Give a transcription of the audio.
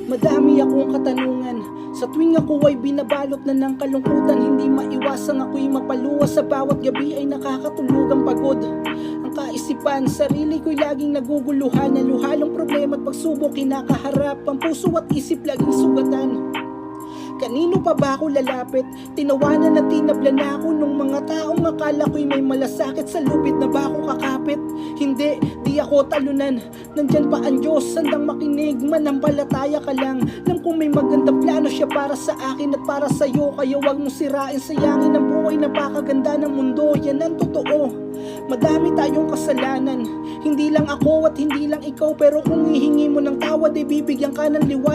Madami akong katanungan. Sa tuwing ako ay binabalot na ng kalungkutan, hindi maiwasang ako'y mapaluwas. Sa bawat gabi ay nakakatulugang pagod ang kaisipan, sarili ko'y laging naguguluhan. Naluhalong problema at pagsubok kinakaharap, ang puso at isip laging sugatan. Kanino pa ba ako lalapit? Tinawanan at tinabla na ako nung mga taong akala ko'y may malasakit. Sa lupit na ba ako kakapit? Hindi, di ako talunan. Nandyan pa ang Diyos, handang makinig, manampalataya ka lang. Alam kong may magandang plano siya para sa akin at para sa'yo, kaya wag mong sirain, sayangin ang buhay. Napakaganda ng mundo, yan ang totoo. Madami tayong kasalanan, hindi lang ako at hindi lang ikaw, pero kung hihingi mo ng tawad ay bibigyan ka ng liwanag.